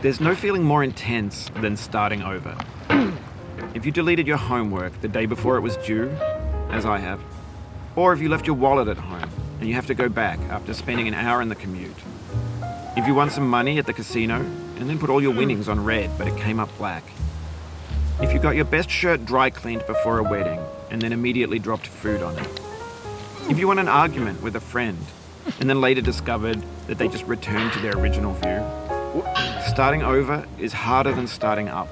There's no feeling more intense than starting over. If you deleted your homework the day before it was due, as I have, or if you left your wallet at home and you have to go back after spending an hour in the commute. If you won some money at the casino and then put all your winnings on red but it came up black. If you got your best shirt dry cleaned before a wedding and then immediately dropped food on it. If you won an argument with a friend and then later discovered that they just returned to their original view. Starting over is harder than starting up.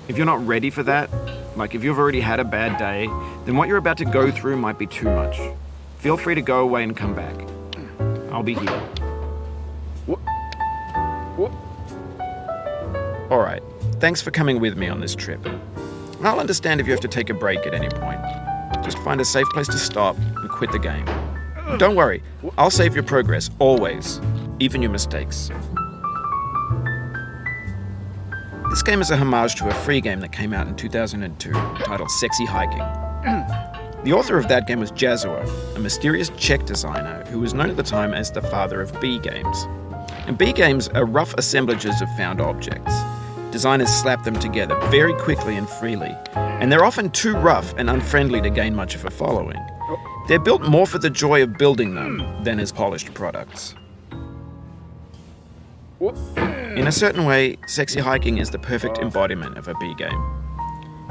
If you're not ready for that, like if you've already had a bad day, then what you're about to go through might be too much. Feel free to go away and come back. I'll be here. Alright, thanks for coming with me on this trip. I'll understand if you have to take a break at any point. Just find a safe place to stop and quit the game. Don't worry, I'll save your progress, always, even your mistakes. This game is a homage to a free game that came out in 2002 titled Sexy Hiking. The author of that game was Jazuo, a mysterious Czech designer who was known at the time as the father of B games. And B games are rough assemblages of found objects. Designers slap them together very quickly and freely, and they're often too rough and unfriendly to gain much of a following. They're built more for the joy of building them than as polished products. In a certain way, Sexy Hiking is the perfect embodiment of a B game.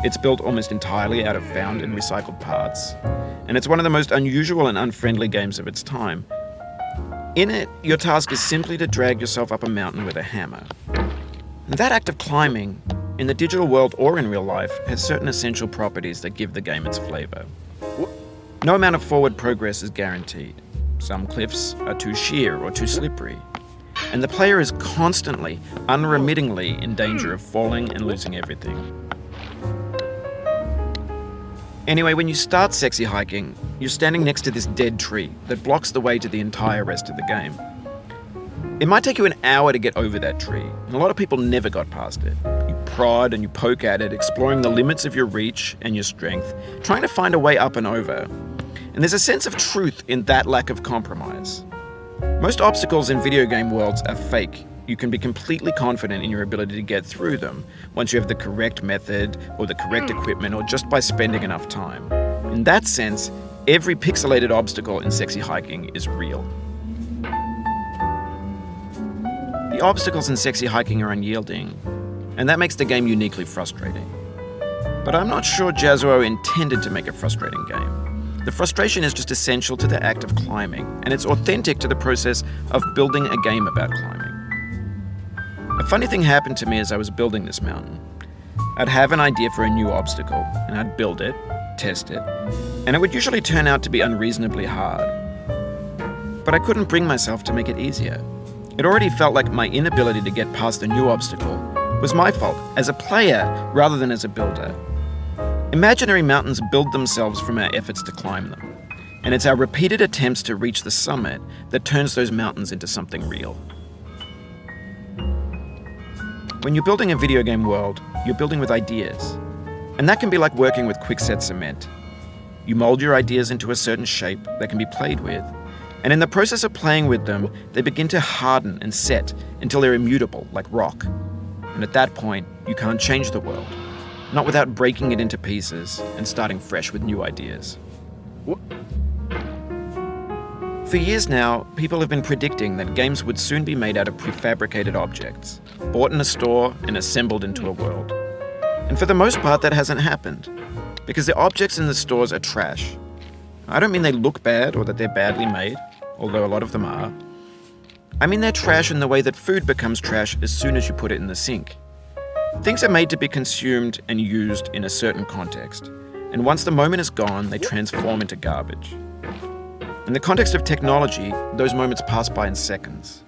It's built almost entirely out of found and recycled parts, and it's one of the most unusual and unfriendly games of its time. In it, your task is simply to drag yourself up a mountain with a hammer. And that act of climbing, in the digital world or in real life, has certain essential properties that give the game its flavor. No amount of forward progress is guaranteed. Some cliffs are too sheer or too slippery. And the player is constantly, unremittingly in danger of falling and losing everything. Anyway, when you start Sexy Hiking, you're standing next to this dead tree that blocks the way to the entire rest of the game. It might take you an hour to get over that tree, and a lot of people never got past it. You prod and you poke at it, exploring the limits of your reach and your strength, trying to find a way up and over. And there's a sense of truth in that lack of compromise. Most obstacles in video game worlds are fake. You can be completely confident in your ability to get through them once you have the correct method or the correct equipment or just by spending enough time. In that sense, every pixelated obstacle in Sexy Hiking is real. The obstacles in Sexy Hiking are unyielding, and that makes the game uniquely frustrating. But I'm not sure Jazuo intended to make a frustrating game. The frustration is just essential to the act of climbing, and it's authentic to the process of building a game about climbing. A funny thing happened to me as I was building this mountain. I'd have an idea for a new obstacle, and I'd build it, test it, and it would usually turn out to be unreasonably hard. But I couldn't bring myself to make it easier. It already felt like my inability to get past the new obstacle was my fault as a player rather than as a builder. Imaginary mountains build themselves from our efforts to climb them, and it's our repeated attempts to reach the summit that turns those mountains into something real. When you're building a video game world, you're building with ideas, and that can be like working with quickset cement. You mold your ideas into a certain shape that can be played with, and in the process of playing with them, they begin to harden and set until they're immutable, like rock. And at that point, you can't change the world. Not without breaking it into pieces and starting fresh with new ideas. For years now, people have been predicting that games would soon be made out of prefabricated objects, bought in a store and assembled into a world. And for the most part, that hasn't happened, because the objects in the stores are trash. I don't mean they look bad or that they're badly made, although a lot of them are. I mean they're trash in the way that food becomes trash as soon as you put it in the sink. Things are made to be consumed and used in a certain context, and once the moment is gone, they transform into garbage. In the context of technology, those moments pass by in seconds.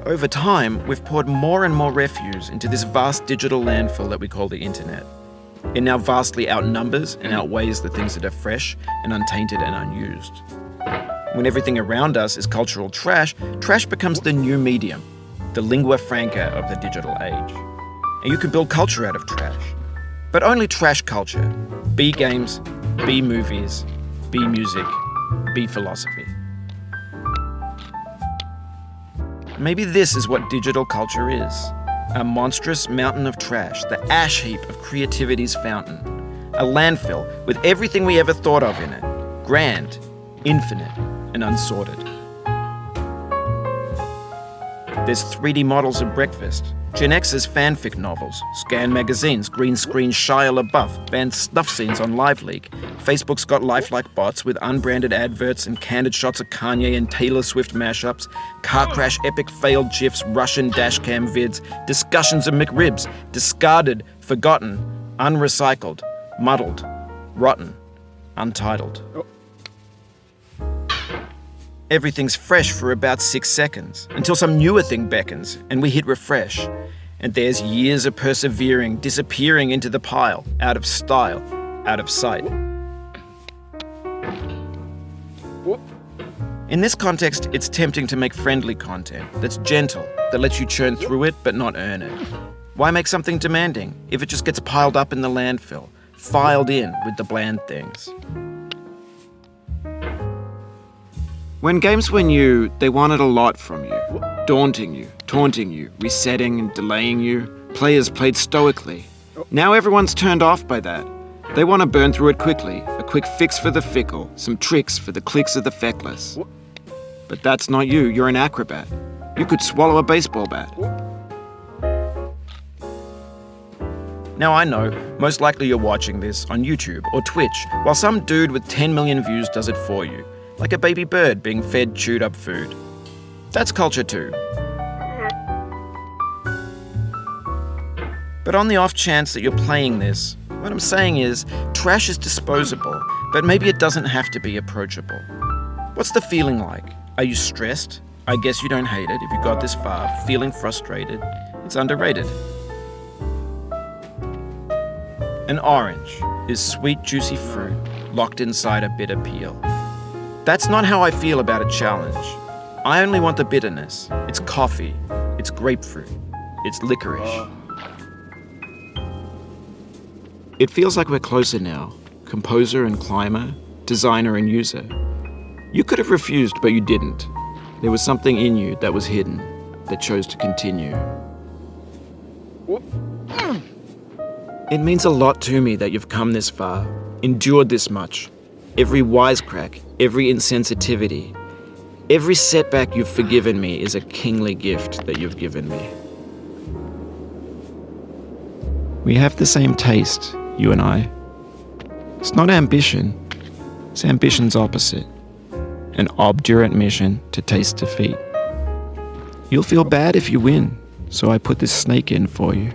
Over time, we've poured more and more refuse into this vast digital landfill that we call the internet. It now vastly outnumbers and outweighs the things that are fresh and untainted and unused. When everything around us is cultural trash, trash becomes the new medium, the lingua franca of the digital age. And you can build culture out of trash. But only trash culture. B games, B movies, B music, B philosophy. Maybe this is what digital culture is. A monstrous mountain of trash, the ash heap of creativity's fountain. A landfill with everything we ever thought of in it. Grand, infinite, and unsorted. There's 3D models of breakfast, Gen X's fanfic novels, Scan magazines, green screen Shia LaBeouf, banned snuff scenes on LiveLeak. Facebook's got lifelike bots with unbranded adverts and candid shots of Kanye and Taylor Swift mashups, car crash epic failed GIFs, Russian dashcam vids, discussions of McRibs, discarded, forgotten, unrecycled, muddled, rotten, untitled. Everything's fresh for about 6 seconds, until some newer thing beckons, and we hit refresh. And there's years of persevering, disappearing into the pile, out of style, out of sight. In this context, it's tempting to make friendly content that's gentle, that lets you churn through it but not earn it. Why make something demanding if it just gets piled up in the landfill, filed in with the bland things? When games were new, they wanted a lot from you. Daunting you, taunting you, resetting and delaying you. Players played stoically. Now everyone's turned off by that. They want to burn through it quickly, a quick fix for the fickle, some tricks for the clicks of the feckless. But that's not you, you're an acrobat. You could swallow a baseball bat. Now I know, most likely you're watching this on YouTube or Twitch, while some dude with 10 million views does it for you. Like a baby bird being fed chewed up food. That's culture too. But on the off chance that you're playing this, what I'm saying is, trash is disposable, but maybe it doesn't have to be approachable. What's the feeling like? Are you stressed? I guess you don't hate it if you got this far. Feeling frustrated? It's underrated. An orange is sweet, juicy fruit locked inside a bitter peel. That's not how I feel about a challenge. I only want the bitterness. It's coffee. It's grapefruit. It's licorice. It feels like we're closer now. Composer and climber, designer and user. You could have refused, but you didn't. There was something in you that was hidden, that chose to continue. It means a lot to me that you've come this far, endured this much. Every wisecrack, every insensitivity, every setback you've forgiven me is a kingly gift that you've given me. We have the same taste, you and I. It's not ambition, it's ambition's opposite. An obdurate mission to taste defeat. You'll feel bad if you win, so I put this snake in for you.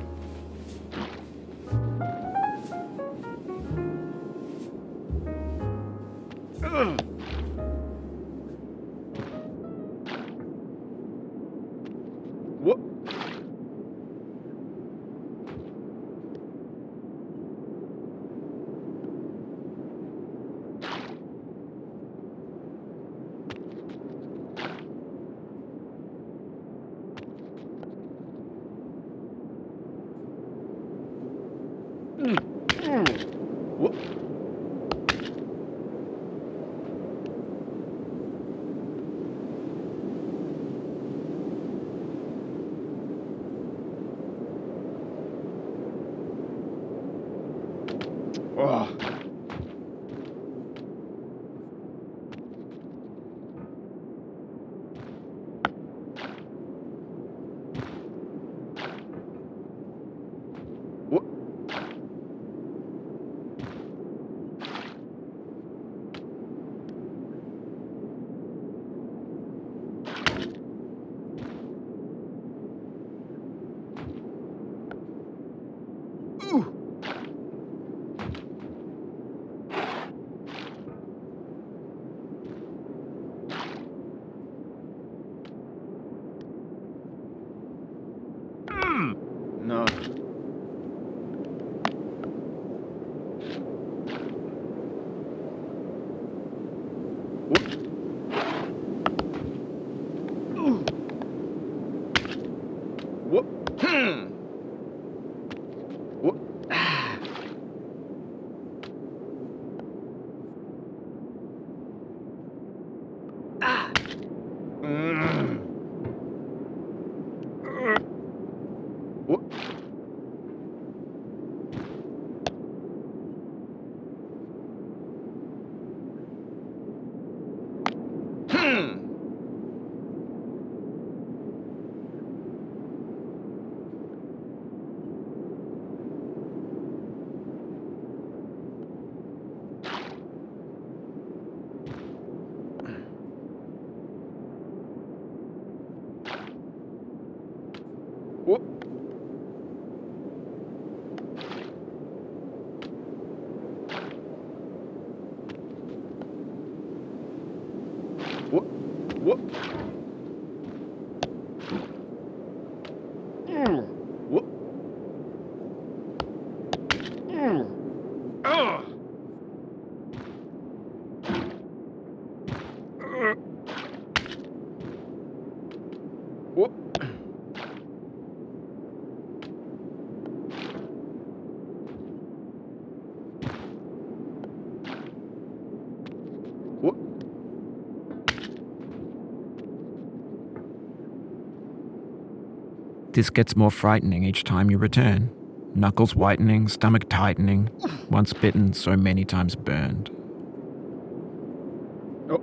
Whoop. Whoop. Whoop. Whoop. Whoop. Whoop. This gets more frightening each time you return. Knuckles whitening, stomach tightening, once bitten, so many times burned. Oh.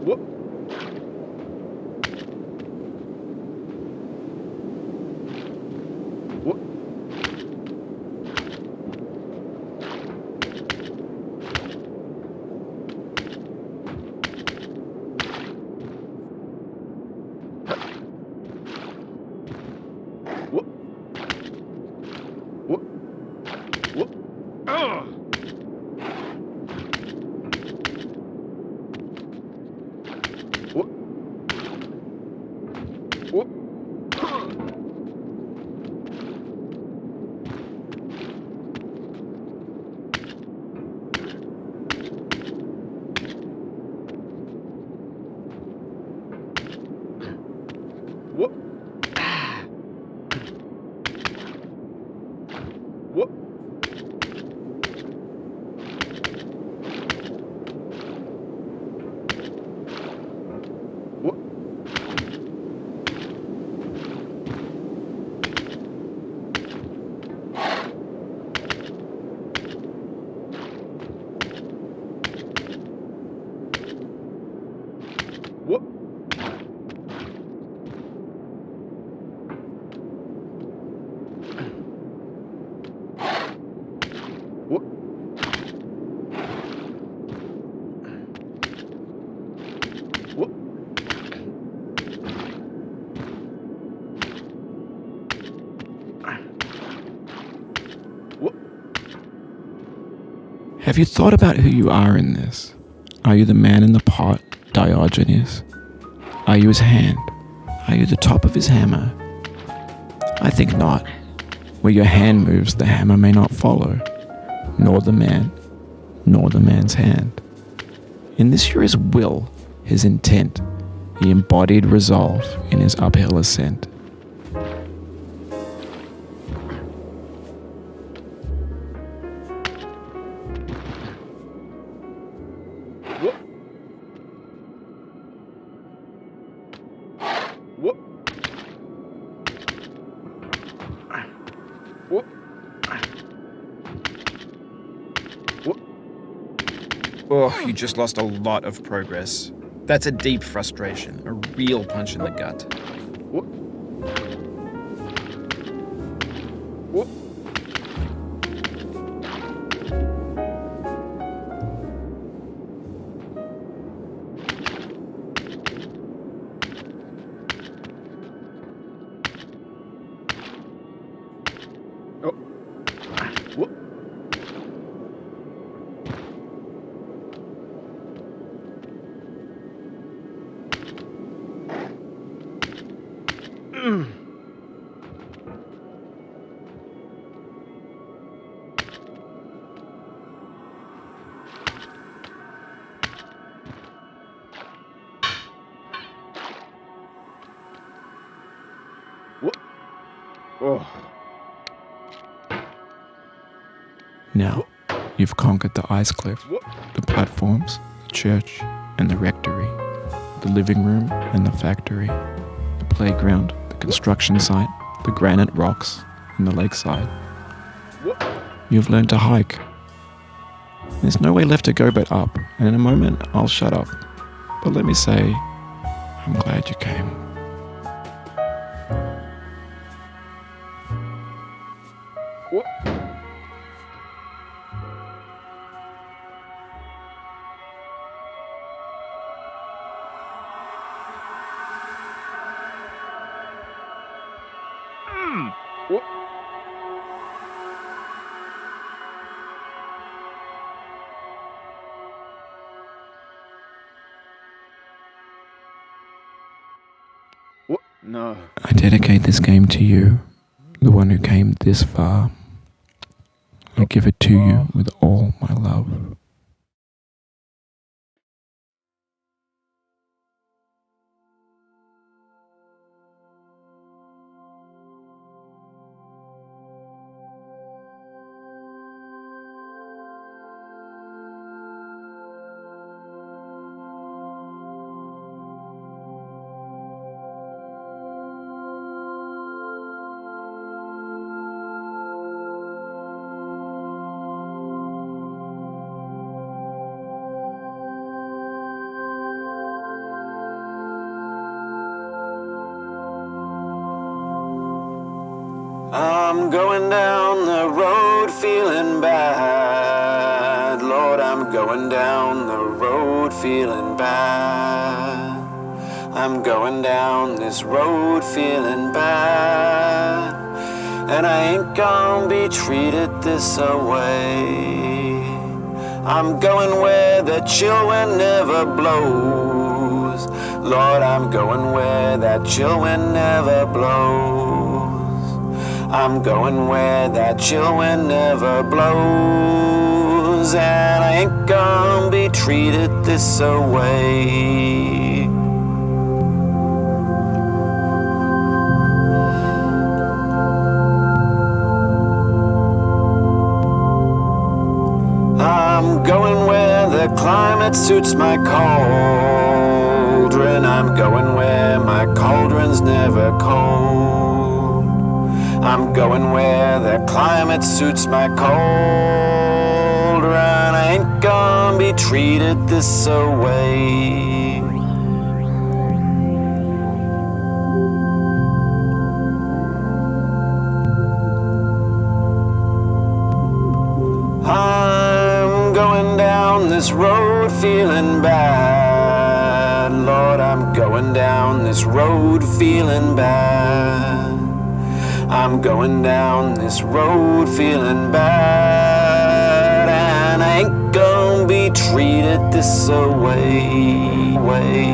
Whoop. Whoop. Whoop. Whoop. Whoop. Whoop. Whoop. Whoop. Whoop. Whoop. Whoop. Whoop. Whoop. Whoop. Have you thought about who you are in this? Are you the man in the pot, Diogenes? Are you his hand? Are you the top of his hammer? I think not. Where your hand moves, the hammer may not follow, nor the man, nor the man's hand. In this you're his will, his intent, the embodied resolve in his uphill ascent. Whoop. Whoop. Whoop. Whoop. Oh, you just lost a lot of progress. That's a deep frustration, a real punch in the gut. Whoop. Whoop. Oh. Whoop. Whoop. Oh. Now, you've conquered the ice cliff, Whoop. the platforms, the church, and the rectory, the living room and the factory, the playground, the construction site, the granite rocks, and the lakeside. Whoop. You've learned to hike. There's no way left to go but up, and in a moment I'll shut up. But let me say, I'm glad you came. Whoop. What? What? No. I dedicate this game to you, the one who came this far. I give it to you with all my love. I'm going down the road feeling bad. Lord, I'm going down the road feeling bad. I'm going down this road feeling bad. And I ain't gonna be treated this away. I'm going where the chill wind never blows. Lord, I'm going where that chill wind never blows. I'm going where that chill wind never blows. And I ain't gonna be treated this away. I'm going where the climate suits my cauldron. I'm going where my cauldron's never cold. I'm going where the climate suits my cauldron. I ain't gonna be treated this away. I'm going down this road feeling bad. Lord, I'm going down this road feeling bad. I'm going down this road feeling bad. And I ain't gonna be treated this away. Way.